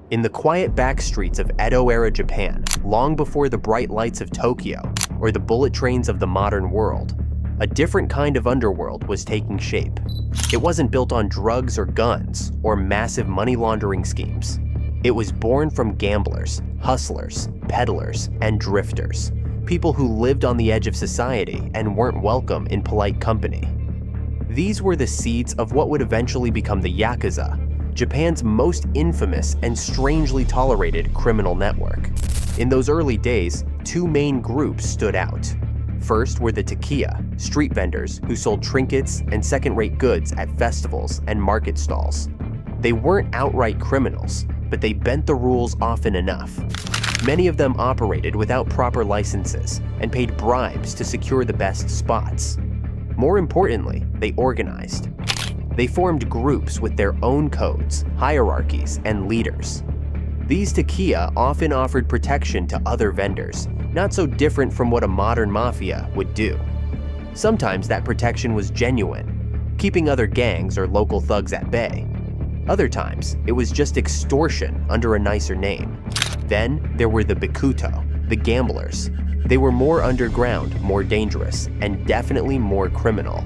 In the quiet backstreets of Edo-era Japan, long before the bright lights of Tokyo or the bullet trains of the modern world, a different kind of underworld was taking shape. It wasn't built on drugs or guns or massive money laundering schemes. It was born from gamblers, hustlers, peddlers, and drifters, people who lived on the edge of society and weren't welcome in polite company. These were the seeds of what would eventually become the Yakuza, Japan's most infamous and strangely tolerated criminal network. In those early days, two main groups stood out. First were the takiya, street vendors who sold trinkets and second-rate goods at festivals and market stalls. They weren't outright criminals, but they bent the rules often enough. Many of them operated without proper licenses and paid bribes to secure the best spots. More importantly, they organized. They formed groups with their own codes, hierarchies, and leaders. These takiya often offered protection to other vendors, not so different from what a modern mafia would do. Sometimes that protection was genuine, keeping other gangs or local thugs at bay. Other times, it was just extortion under a nicer name. Then there were the bikuto, the gamblers. They were more underground, more dangerous, and definitely more criminal.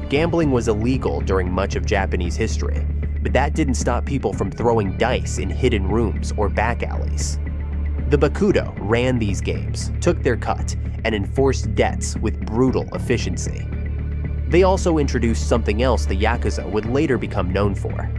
Gambling was illegal during much of Japanese history, but that didn't stop people from throwing dice in hidden rooms or back alleys. The bakuto ran these games, took their cut, and enforced debts with brutal efficiency. They also introduced something else the Yakuza would later become known for: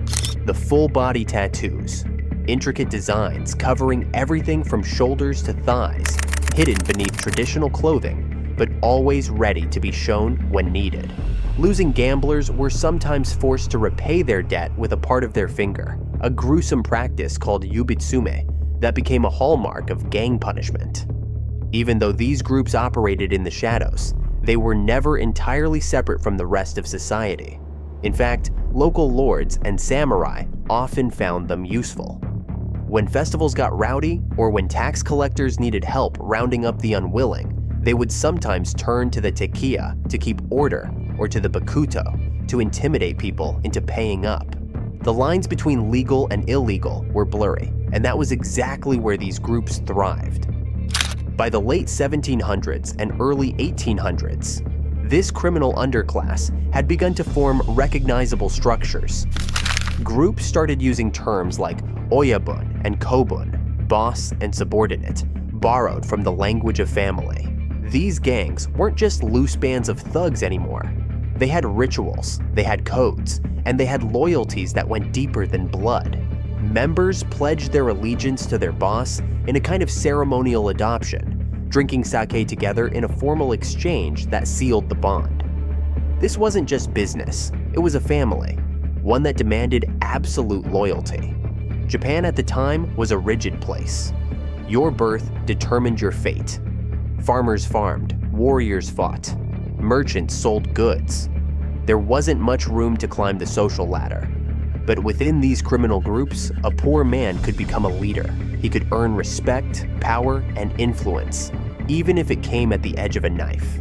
the full-body tattoos, intricate designs covering everything from shoulders to thighs, hidden beneath traditional clothing, but always ready to be shown when needed. Losing gamblers were sometimes forced to repay their debt with a part of their finger, a gruesome practice called yubitsume that became a hallmark of gang punishment. Even though these groups operated in the shadows, they were never entirely separate from the rest of society. In fact, local lords and samurai often found them useful. When festivals got rowdy, or when tax collectors needed help rounding up the unwilling, they would sometimes turn to the takiya to keep order, or to the bakuto to intimidate people into paying up. The lines between legal and illegal were blurry, and that was exactly where these groups thrived. By the late 1700s and early 1800s, this criminal underclass had begun to form recognizable structures. Groups started using terms like oyabun and kobun, boss and subordinate, borrowed from the language of family. These gangs weren't just loose bands of thugs anymore. They had rituals, they had codes, and they had loyalties that went deeper than blood. Members pledged their allegiance to their boss in a kind of ceremonial adoption, drinking sake together in a formal exchange that sealed the bond. This wasn't just business, it was a family, one that demanded absolute loyalty. Japan at the time was a rigid place. Your birth determined your fate. Farmers farmed, warriors fought, merchants sold goods. There wasn't much room to climb the social ladder. But within these criminal groups, a poor man could become a leader. He could earn respect, power, and influence, even if it came at the edge of a knife.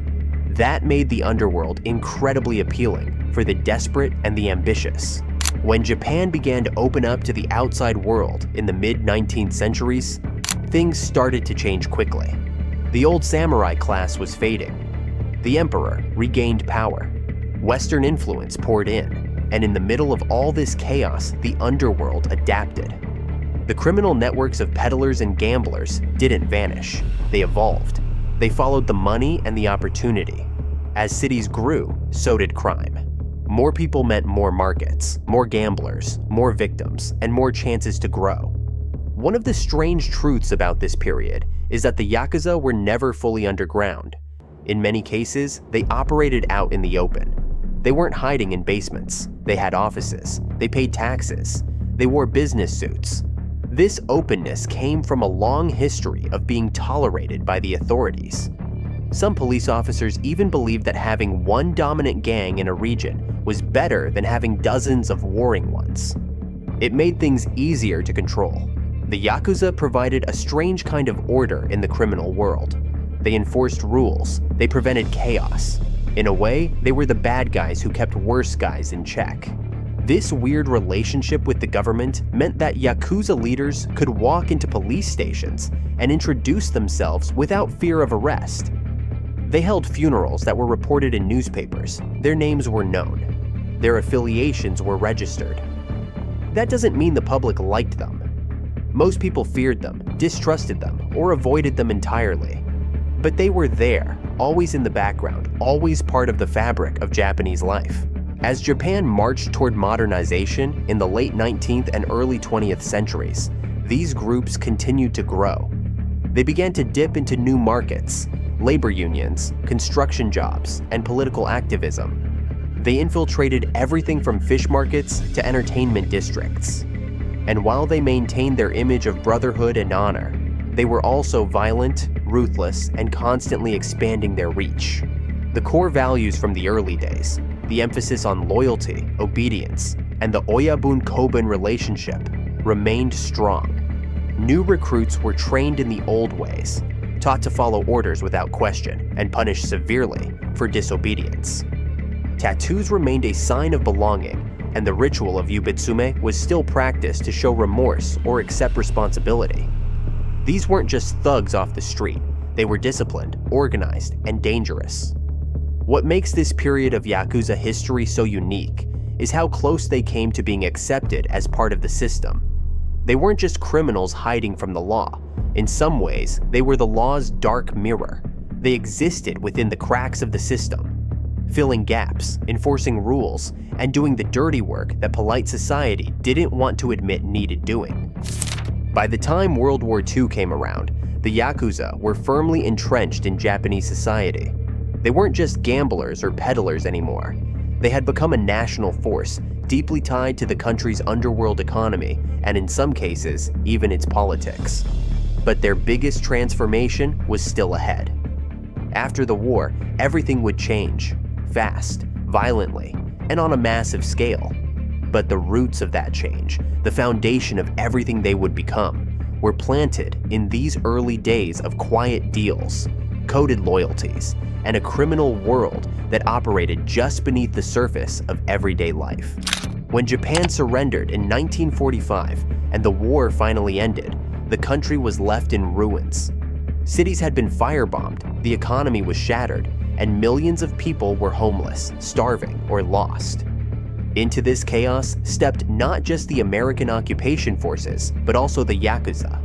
That made the underworld incredibly appealing for the desperate and the ambitious. When Japan began to open up to the outside world in the mid-19th centuries, things started to change quickly. The old samurai class was fading. The emperor regained power. Western influence poured in, and in the middle of all this chaos, the underworld adapted. The criminal networks of peddlers and gamblers didn't vanish. They evolved. They followed the money and the opportunity. As cities grew, so did crime. More people meant more markets, more gamblers, more victims, and more chances to grow. One of the strange truths about this period is that the Yakuza were never fully underground. In many cases, they operated out in the open. They weren't hiding in basements. They had offices. They paid taxes. They wore business suits. This openness came from a long history of being tolerated by the authorities. Some police officers even believed that having one dominant gang in a region was better than having dozens of warring ones. It made things easier to control. The Yakuza provided a strange kind of order in the criminal world. They enforced rules. They prevented chaos. In a way, they were the bad guys who kept worse guys in check. This weird relationship with the government meant that Yakuza leaders could walk into police stations and introduce themselves without fear of arrest. They held funerals that were reported in newspapers. Their names were known. Their affiliations were registered. That doesn't mean the public liked them. Most people feared them, distrusted them, or avoided them entirely. But they were there, always in the background, always part of the fabric of Japanese life. As Japan marched toward modernization in the late 19th and early 20th centuries, these groups continued to grow. They began to dip into new markets, labor unions, construction jobs, and political activism. They infiltrated everything from fish markets to entertainment districts. And while they maintained their image of brotherhood and honor, they were also violent, ruthless, and constantly expanding their reach. The core values from the early days, the emphasis on loyalty, obedience, and the Oyabun-Kobun relationship, remained strong. New recruits were trained in the old ways, taught to follow orders without question, and punished severely for disobedience. Tattoos remained a sign of belonging, and the ritual of yubitsume was still practiced to show remorse or accept responsibility. These weren't just thugs off the street, they were disciplined, organized, and dangerous. What makes this period of Yakuza history so unique is how close they came to being accepted as part of the system. They weren't just criminals hiding from the law. In some ways, they were the law's dark mirror. They existed within the cracks of the system, filling gaps, enforcing rules, and doing the dirty work that polite society didn't want to admit needed doing. By the time World War II came around, the Yakuza were firmly entrenched in Japanese society. They weren't just gamblers or peddlers anymore. They had become a national force, deeply tied to the country's underworld economy, and in some cases, even its politics. But their biggest transformation was still ahead. After the war, everything would change, fast, violently, and on a massive scale. But the roots of that change, the foundation of everything they would become, were planted in these early days of quiet deals, coded loyalties, and a criminal world that operated just beneath the surface of everyday life. When Japan surrendered in 1945 and the war finally ended, the country was left in ruins. Cities had been firebombed, the economy was shattered, and millions of people were homeless, starving, or lost. Into this chaos stepped not just the American occupation forces, but also the Yakuza.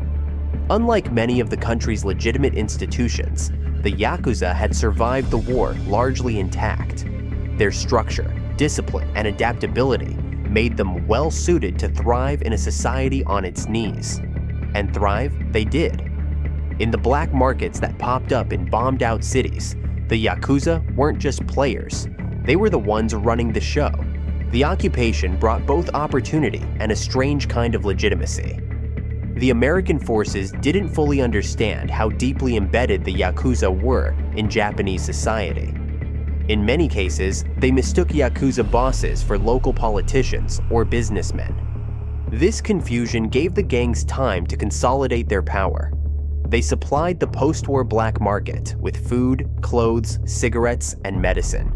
Unlike many of the country's legitimate institutions, the Yakuza had survived the war largely intact. Their structure, discipline, and adaptability made them well-suited to thrive in a society on its knees. And thrive they did. In the black markets that popped up in bombed-out cities, the Yakuza weren't just players, they were the ones running the show. The occupation brought both opportunity and a strange kind of legitimacy. The American forces didn't fully understand how deeply embedded the Yakuza were in Japanese society. In many cases, they mistook Yakuza bosses for local politicians or businessmen. This confusion gave the gangs time to consolidate their power. They supplied the post-war black market with food, clothes, cigarettes, and medicine,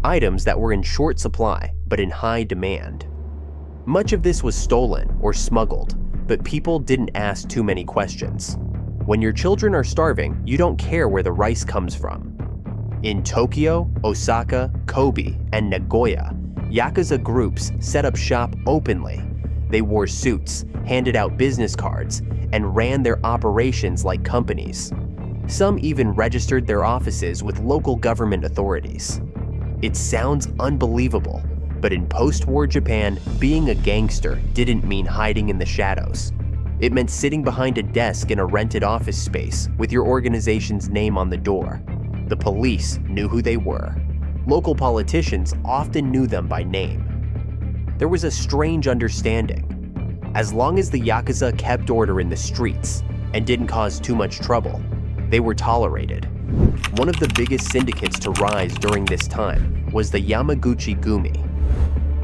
items that were in short supply but in high demand. Much of this was stolen or smuggled, but people didn't ask too many questions. When your children are starving, you don't care where the rice comes from. In Tokyo, Osaka, Kobe, and Nagoya, Yakuza groups set up shop openly. They wore suits, handed out business cards, and ran their operations like companies. Some even registered their offices with local government authorities. It sounds unbelievable, but in post-war Japan, being a gangster didn't mean hiding in the shadows. It meant sitting behind a desk in a rented office space with your organization's name on the door. The police knew who they were. Local politicians often knew them by name. There was a strange understanding. As long as the Yakuza kept order in the streets and didn't cause too much trouble, they were tolerated. One of the biggest syndicates to rise during this time was the Yamaguchi-gumi.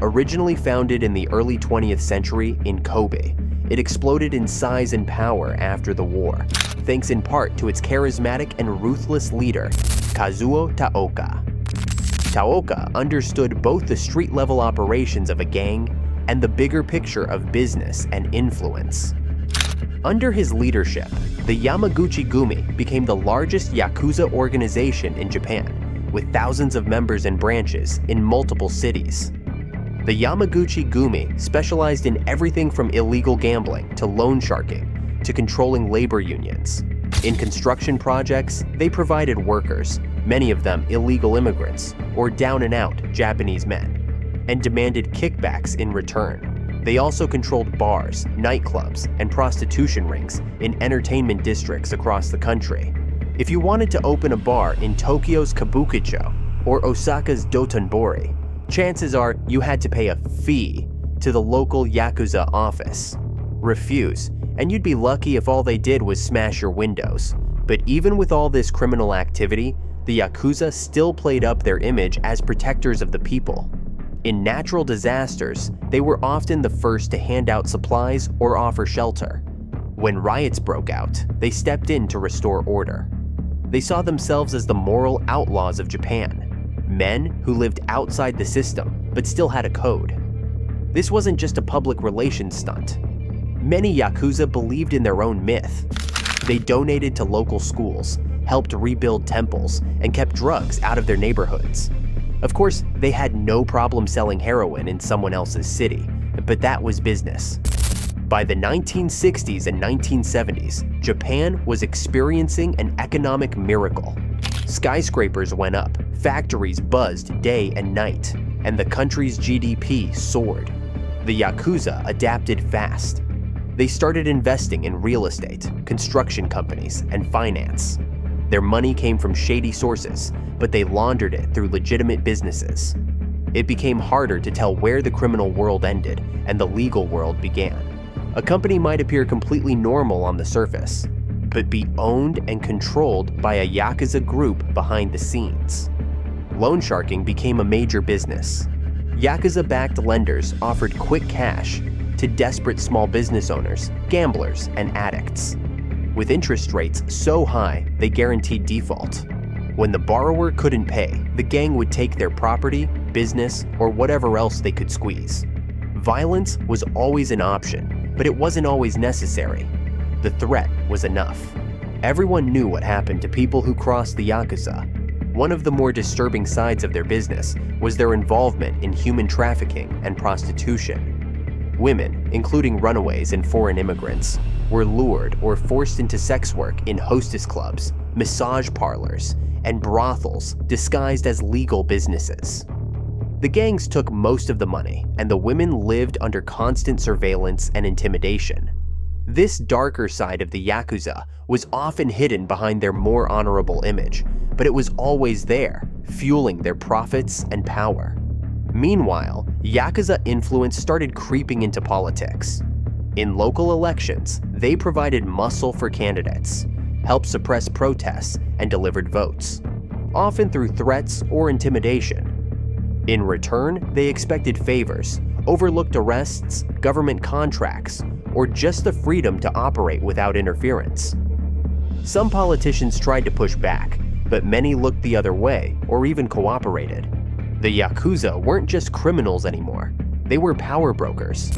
Originally founded in the early 20th century in Kobe, it exploded in size and power after the war, thanks in part to its charismatic and ruthless leader, Kazuo Taoka. Taoka understood both the street-level operations of a gang and the bigger picture of business and influence. Under his leadership, the Yamaguchi-gumi became the largest Yakuza organization in Japan, with thousands of members and branches in multiple cities. The Yamaguchi-gumi specialized in everything from illegal gambling to loan sharking to controlling labor unions. In construction projects, they provided workers, many of them illegal immigrants or down-and-out Japanese men, and demanded kickbacks in return. They also controlled bars, nightclubs, and prostitution rings in entertainment districts across the country. If you wanted to open a bar in Tokyo's Kabukicho or Osaka's Dotonbori, chances are you had to pay a fee to the local Yakuza office. Refuse, and you'd be lucky if all they did was smash your windows. But even with all this criminal activity, the Yakuza still played up their image as protectors of the people. In natural disasters, they were often the first to hand out supplies or offer shelter. When riots broke out, they stepped in to restore order. They saw themselves as the moral outlaws of Japan, men who lived outside the system but still had a code. This wasn't just a public relations stunt. Many Yakuza believed in their own myth. They donated to local schools, helped rebuild temples, and kept drugs out of their neighborhoods. Of course, they had no problem selling heroin in someone else's city, but that was business. By the 1960s and 1970s, Japan was experiencing an economic miracle. Skyscrapers went up, factories buzzed day and night, and the country's GDP soared. The Yakuza adapted fast. They started investing in real estate, construction companies, and finance. Their money came from shady sources, but they laundered it through legitimate businesses. It became harder to tell where the criminal world ended and the legal world began. A company might appear completely normal on the surface, but be owned and controlled by a Yakuza group behind the scenes. Loan sharking became a major business. Yakuza-backed lenders offered quick cash to desperate small business owners, gamblers, and addicts. With interest rates so high, they guaranteed default. When the borrower couldn't pay, the gang would take their property, business, or whatever else they could squeeze. Violence was always an option, but it wasn't always necessary. The threat was enough. Everyone knew what happened to people who crossed the Yakuza. One of the more disturbing sides of their business was their involvement in human trafficking and prostitution. Women, including runaways and foreign immigrants, were lured or forced into sex work in hostess clubs, massage parlors, and brothels disguised as legal businesses. The gangs took most of the money, and the women lived under constant surveillance and intimidation. This darker side of the Yakuza was often hidden behind their more honorable image, but it was always there, fueling their profits and power. Meanwhile, Yakuza influence started creeping into politics. In local elections, they provided muscle for candidates, helped suppress protests, and delivered votes, often through threats or intimidation. In return, they expected favors, overlooked arrests, government contracts, or just the freedom to operate without interference. Some politicians tried to push back, but many looked the other way or even cooperated. The Yakuza weren't just criminals anymore, they were power brokers.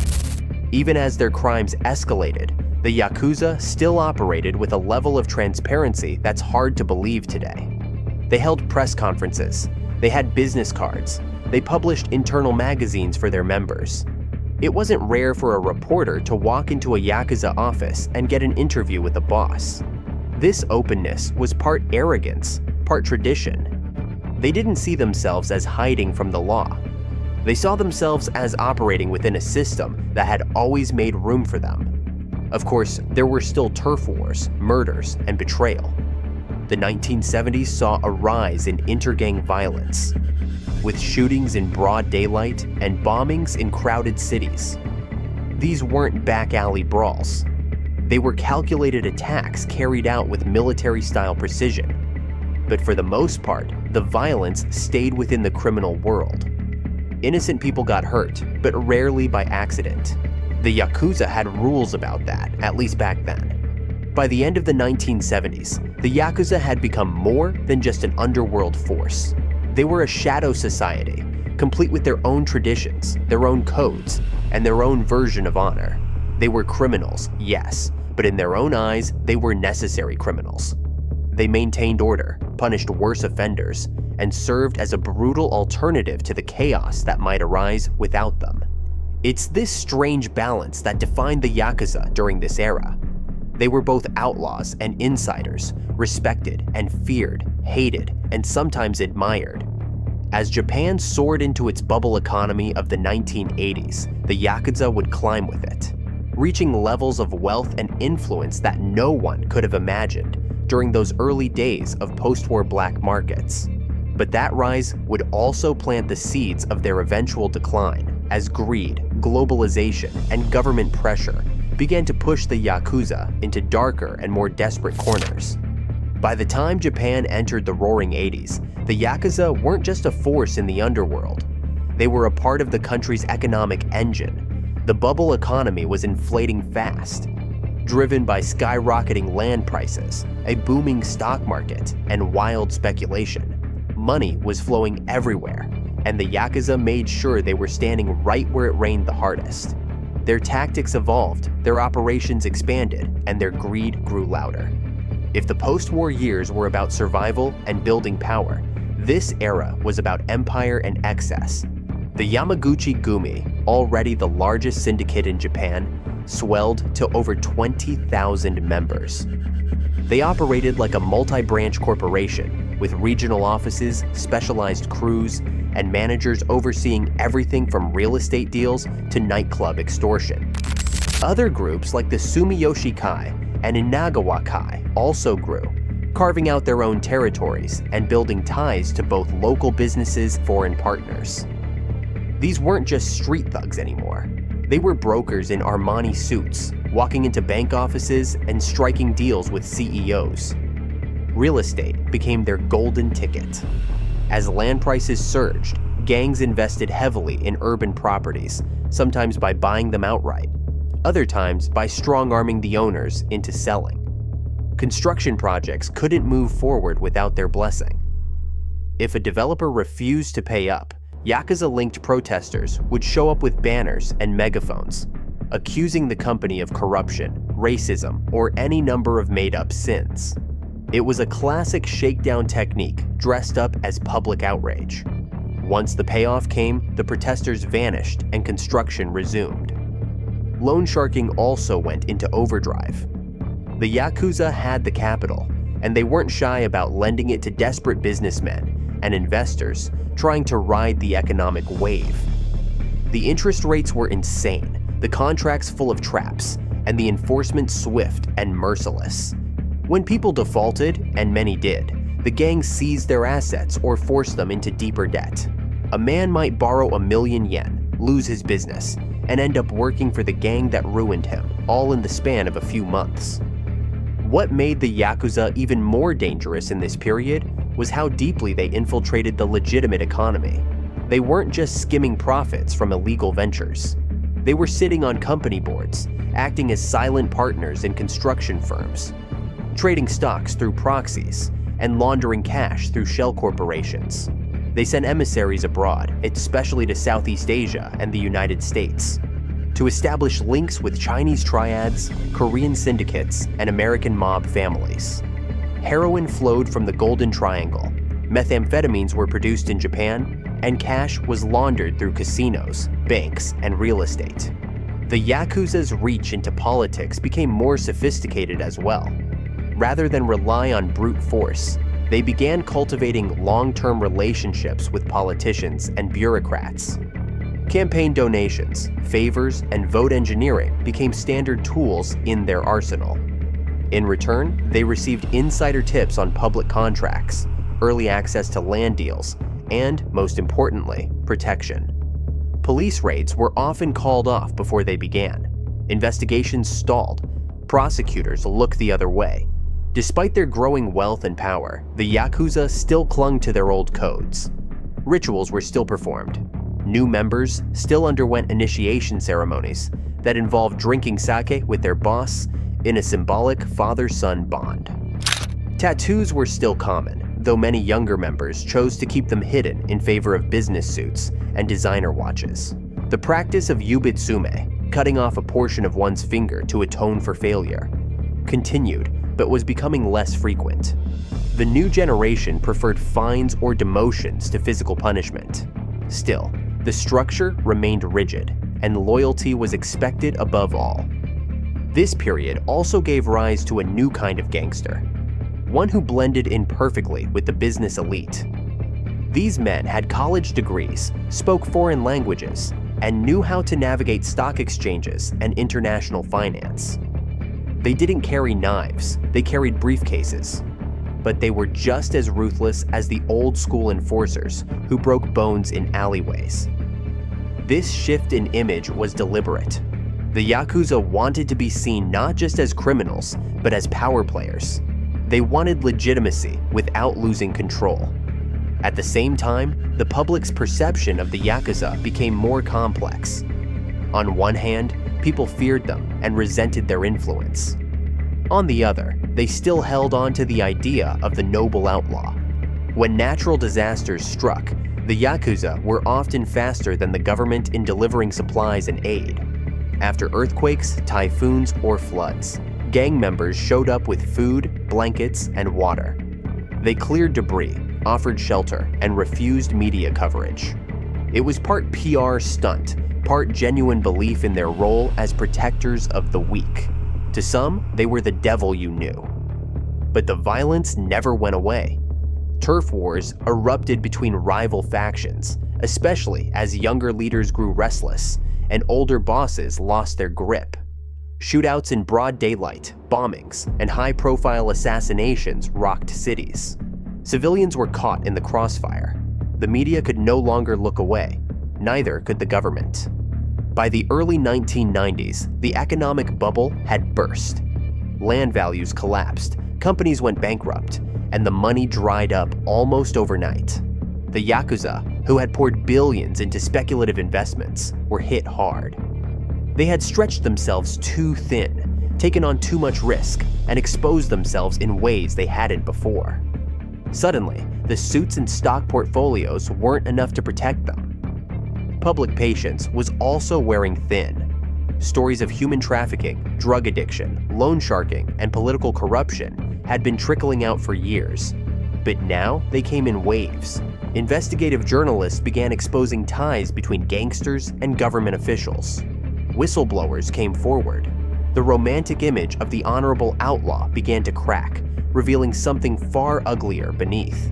Even as their crimes escalated, the Yakuza still operated with a level of transparency that's hard to believe today. They held press conferences, they had business cards, they published internal magazines for their members. It wasn't rare for a reporter to walk into a Yakuza office and get an interview with the boss. This openness was part arrogance, part tradition. They didn't see themselves as hiding from the law. They saw themselves as operating within a system that had always made room for them. Of course, there were still turf wars, murders, and betrayal. The 1970s saw a rise in intergang violence, with shootings in broad daylight and bombings in crowded cities. These weren't back alley brawls. They were calculated attacks carried out with military-style precision. But for the most part, the violence stayed within the criminal world. Innocent people got hurt, but rarely by accident. The Yakuza had rules about that, at least back then. By the end of the 1970s, the Yakuza had become more than just an underworld force. They were a shadow society, complete with their own traditions, their own codes, and their own version of honor. They were criminals, yes, but in their own eyes, they were necessary criminals. They maintained order, punished worse offenders, and served as a brutal alternative to the chaos that might arise without them. It's this strange balance that defined the Yakuza during this era. They were both outlaws and insiders, respected and feared, hated, and sometimes admired. As Japan soared into its bubble economy of the 1980s, the Yakuza would climb with it, reaching levels of wealth and influence that no one could have imagined during those early days of post-war black markets. But that rise would also plant the seeds of their eventual decline as greed, globalization, and government pressure began to push the Yakuza into darker and more desperate corners. By the time Japan entered the roaring 80s, the Yakuza weren't just a force in the underworld. They were a part of the country's economic engine. The bubble economy was inflating fast, driven by skyrocketing land prices, a booming stock market, and wild speculation. Money was flowing everywhere, and the Yakuza made sure they were standing right where it rained the hardest. Their tactics evolved, their operations expanded, and their greed grew louder. If the post-war years were about survival and building power, this era was about empire and excess. The Yamaguchi-gumi, already the largest syndicate in Japan, swelled to over 20,000 members. They operated like a multi-branch corporation, with regional offices, specialized crews, and managers overseeing everything from real estate deals to nightclub extortion. Other groups like the Sumiyoshi Kai and Inagawa Kai also grew, carving out their own territories and building ties to both local businesses and foreign partners. These weren't just street thugs anymore. They were brokers in Armani suits, walking into bank offices and striking deals with CEOs. Real estate became their golden ticket. As land prices surged, gangs invested heavily in urban properties, sometimes by buying them outright, other times by strong-arming the owners into selling. Construction projects couldn't move forward without their blessing. If a developer refused to pay up, Yakuza-linked protesters would show up with banners and megaphones, accusing the company of corruption, racism, or any number of made-up sins. It was a classic shakedown technique dressed up as public outrage. Once the payoff came, the protesters vanished and construction resumed. Loan sharking also went into overdrive. The Yakuza had the capital, and they weren't shy about lending it to desperate businessmen and investors trying to ride the economic wave. The interest rates were insane, the contracts full of traps, and the enforcement swift and merciless. When people defaulted, and many did, the gang seized their assets or forced them into deeper debt. A man might borrow 1,000,000 yen, lose his business, and end up working for the gang that ruined him, all in the span of a few months. What made the Yakuza even more dangerous in this period was how deeply they infiltrated the legitimate economy. They weren't just skimming profits from illegal ventures. They were sitting on company boards, acting as silent partners in construction firms, trading stocks through proxies, and laundering cash through shell corporations. They sent emissaries abroad, especially to Southeast Asia and the United States, to establish links with Chinese triads, Korean syndicates, and American mob families. Heroin flowed from the Golden Triangle, methamphetamines were produced in Japan, and cash was laundered through casinos, banks, and real estate. The Yakuza's reach into politics became more sophisticated as well. Rather than rely on brute force, they began cultivating long-term relationships with politicians and bureaucrats. Campaign donations, favors, and vote engineering became standard tools in their arsenal. In return, they received insider tips on public contracts, early access to land deals, and, most importantly, protection. Police raids were often called off before they began. Investigations stalled. Prosecutors looked the other way. Despite their growing wealth and power, the Yakuza still clung to their old codes. Rituals were still performed. New members still underwent initiation ceremonies that involved drinking sake with their boss in a symbolic father-son bond. Tattoos were still common, though many younger members chose to keep them hidden in favor of business suits and designer watches. The practice of yubitsume, cutting off a portion of one's finger to atone for failure, continued but was becoming less frequent. The new generation preferred fines or demotions to physical punishment. Still, the structure remained rigid, and loyalty was expected above all. This period also gave rise to a new kind of gangster, one who blended in perfectly with the business elite. These men had college degrees, spoke foreign languages, and knew how to navigate stock exchanges and international finance. They didn't carry knives, they carried briefcases. But they were just as ruthless as the old-school enforcers who broke bones in alleyways. This shift in image was deliberate. The Yakuza wanted to be seen not just as criminals, but as power players. They wanted legitimacy without losing control. At the same time, the public's perception of the Yakuza became more complex. On one hand, people feared them and resented their influence. On the other, they still held on to the idea of the noble outlaw. When natural disasters struck, the Yakuza were often faster than the government in delivering supplies and aid. After earthquakes, typhoons, or floods, gang members showed up with food, blankets, and water. They cleared debris, offered shelter, and refused media coverage. It was part PR stunt, part genuine belief in their role as protectors of the weak. To some, they were the devil you knew. But the violence never went away. Turf wars erupted between rival factions, especially as younger leaders grew restless and older bosses lost their grip. Shootouts in broad daylight, bombings, and high-profile assassinations rocked cities. Civilians were caught in the crossfire. The media could no longer look away. Neither could the government. By the early 1990s, the economic bubble had burst. Land values collapsed, companies went bankrupt, and the money dried up almost overnight. The Yakuza, who had poured billions into speculative investments, were hit hard. They had stretched themselves too thin, taken on too much risk, and exposed themselves in ways they hadn't before. Suddenly, the suits and stock portfolios weren't enough to protect them. Public patience was also wearing thin. Stories of human trafficking, drug addiction, loan sharking, and political corruption had been trickling out for years. But now they came in waves. Investigative journalists began exposing ties between gangsters and government officials. Whistleblowers came forward. The romantic image of the honorable outlaw began to crack, revealing something far uglier beneath.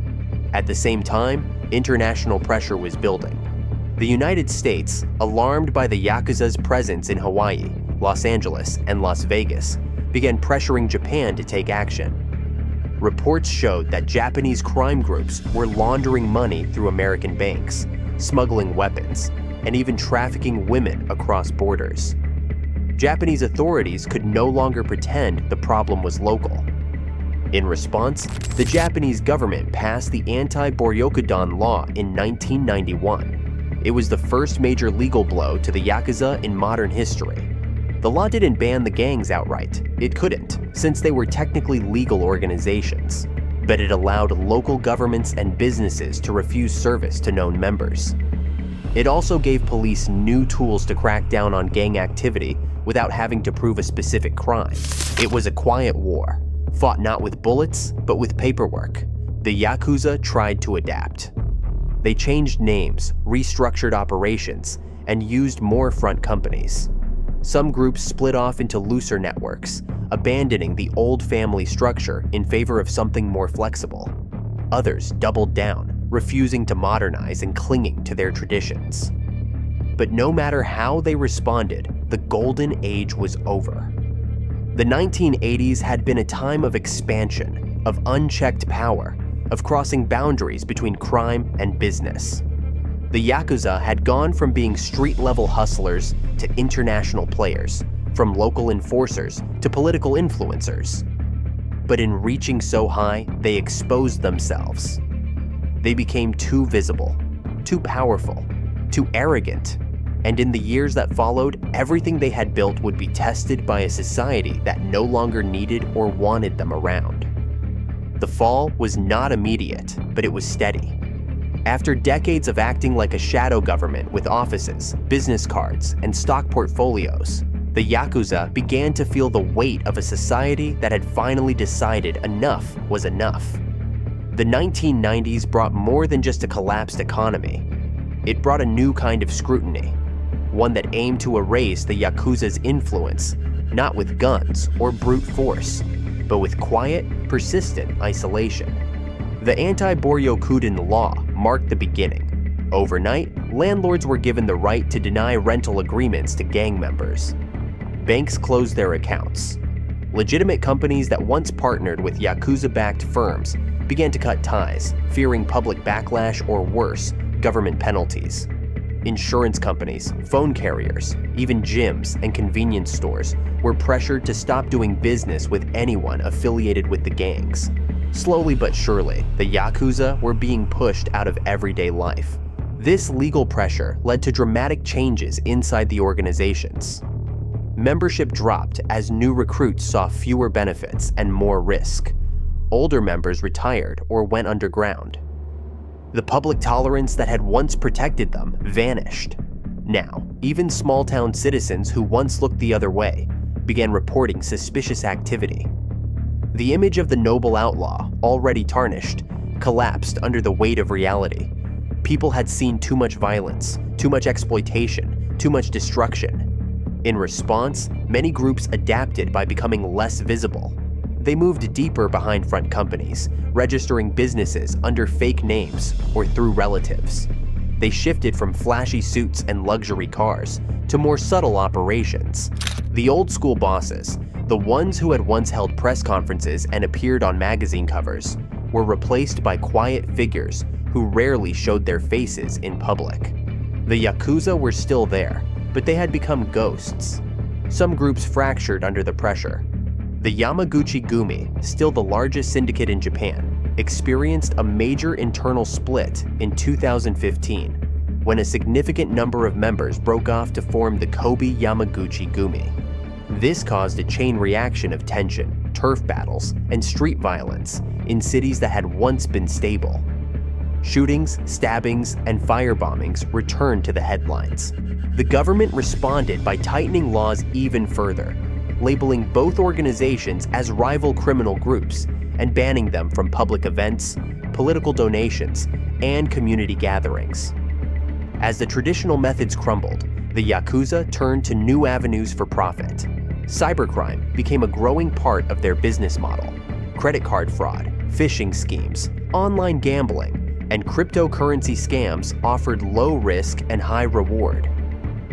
At the same time, international pressure was building. The United States, alarmed by the Yakuza's presence in Hawaii, Los Angeles, and Las Vegas, began pressuring Japan to take action. Reports showed that Japanese crime groups were laundering money through American banks, smuggling weapons, and even trafficking women across borders. Japanese authorities could no longer pretend the problem was local. In response, the Japanese government passed the Anti-Boryokudan Law in 1991. It was the first major legal blow to the Yakuza in modern history. The law didn't ban the gangs outright. It couldn't, since they were technically legal organizations. But it allowed local governments and businesses to refuse service to known members. It also gave police new tools to crack down on gang activity without having to prove a specific crime. It was a quiet war, fought not with bullets, but with paperwork. The Yakuza tried to adapt. They changed names, restructured operations, and used more front companies. Some groups split off into looser networks, abandoning the old family structure in favor of something more flexible. Others doubled down, refusing to modernize and clinging to their traditions. But no matter how they responded, the golden age was over. The 1980s had been a time of expansion, of unchecked power, of crossing boundaries between crime and business. The Yakuza had gone from being street-level hustlers to international players, from local enforcers to political influencers. But in reaching so high, they exposed themselves. They became too visible, too powerful, too arrogant, and in the years that followed, everything they had built would be tested by a society that no longer needed or wanted them around. The fall was not immediate, but it was steady. After decades of acting like a shadow government with offices, business cards, and stock portfolios, the Yakuza began to feel the weight of a society that had finally decided enough was enough. The 1990s brought more than just a collapsed economy. It brought a new kind of scrutiny, one that aimed to erase the Yakuza's influence, not with guns or brute force, but with quiet, persistent isolation. The anti-Boryokuden law marked the beginning. Overnight, landlords were given the right to deny rental agreements to gang members. Banks closed their accounts. Legitimate companies that once partnered with Yakuza-backed firms began to cut ties, fearing public backlash or worse, government penalties. Insurance companies, phone carriers, even gyms and convenience stores were pressured to stop doing business with anyone affiliated with the gangs. Slowly but surely, the Yakuza were being pushed out of everyday life. This legal pressure led to dramatic changes inside the organizations. Membership dropped as new recruits saw fewer benefits and more risk. Older members retired or went underground. The public tolerance that had once protected them vanished. Now, even small-town citizens who once looked the other way began reporting suspicious activity. The image of the noble outlaw, already tarnished, collapsed under the weight of reality. People had seen too much violence, too much exploitation, too much destruction. In response, many groups adapted by becoming less visible. They moved deeper behind front companies, registering businesses under fake names or through relatives. They shifted from flashy suits and luxury cars to more subtle operations. The old school bosses, the ones who had once held press conferences and appeared on magazine covers, were replaced by quiet figures who rarely showed their faces in public. The Yakuza were still there, but they had become ghosts. Some groups fractured under the pressure. The Yamaguchi-gumi, still the largest syndicate in Japan, experienced a major internal split in 2015, when a significant number of members broke off to form the Kobe Yamaguchi-gumi. This caused a chain reaction of tension, turf battles, and street violence in cities that had once been stable. Shootings, stabbings, and firebombings returned to the headlines. The government responded by tightening laws even further, labeling both organizations as rival criminal groups and banning them from public events, political donations, and community gatherings. As the traditional methods crumbled, the Yakuza turned to new avenues for profit. Cybercrime became a growing part of their business model. Credit card fraud, phishing schemes, online gambling, and cryptocurrency scams offered low risk and high reward.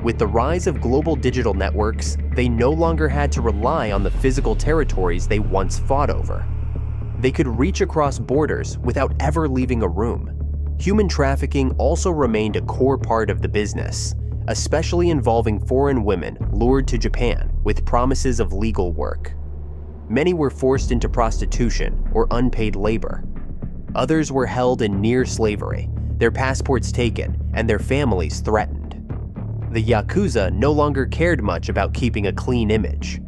With the rise of global digital networks, they no longer had to rely on the physical territories they once fought over. They could reach across borders without ever leaving a room. Human trafficking also remained a core part of the business, especially involving foreign women lured to Japan with promises of legal work. Many were forced into prostitution or unpaid labor. Others were held in near slavery, their passports taken, and their families threatened. The Yakuza no longer cared much about keeping a clean image.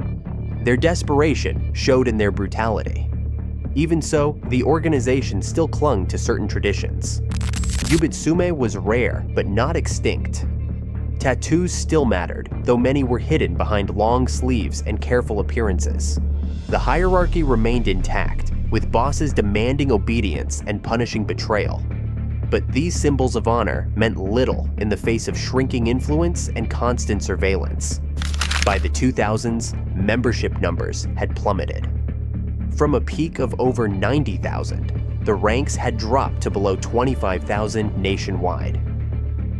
Their desperation showed in their brutality. Even so, the organization still clung to certain traditions. Yubitsume was rare, but not extinct. Tattoos still mattered, though many were hidden behind long sleeves and careful appearances. The hierarchy remained intact, with bosses demanding obedience and punishing betrayal. But these symbols of honor meant little in the face of shrinking influence and constant surveillance. By the 2000s, membership numbers had plummeted. From a peak of over 90,000, the ranks had dropped to below 25,000 nationwide.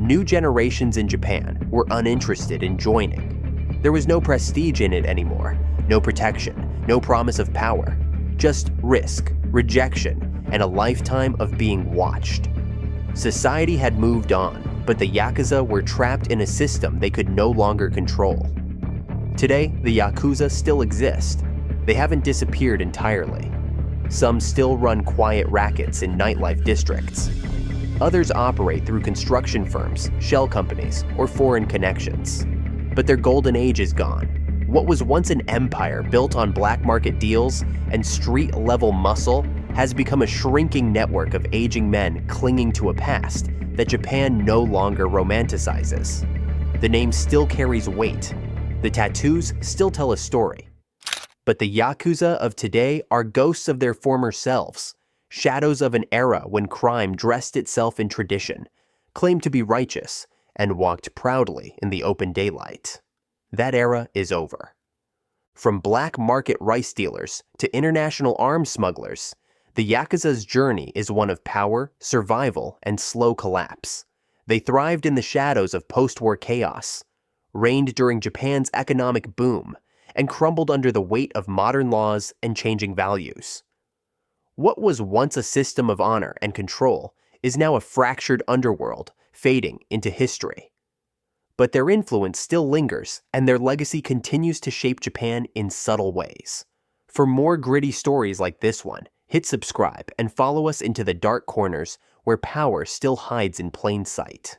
New generations in Japan were uninterested in joining. There was no prestige in it anymore, no protection, no promise of power, just risk, rejection, and a lifetime of being watched. Society had moved on, but the Yakuza were trapped in a system they could no longer control. Today, the Yakuza still exist. They haven't disappeared entirely. Some still run quiet rackets in nightlife districts. Others operate through construction firms, shell companies, or foreign connections. But their golden age is gone. What was once an empire built on black market deals and street-level muscle has become a shrinking network of aging men clinging to a past that Japan no longer romanticizes. The name still carries weight. The tattoos still tell a story. But the Yakuza of today are ghosts of their former selves, shadows of an era when crime dressed itself in tradition, claimed to be righteous, and walked proudly in the open daylight. That era is over. From black market rice dealers to international arms smugglers, the Yakuza's journey is one of power, survival, and slow collapse. They thrived in the shadows of post-war chaos, reigned during Japan's economic boom, and crumbled under the weight of modern laws and changing values. What was once a system of honor and control is now a fractured underworld fading into history. But their influence still lingers, and their legacy continues to shape Japan in subtle ways. For more gritty stories like this one, hit subscribe and follow us into the dark corners where power still hides in plain sight.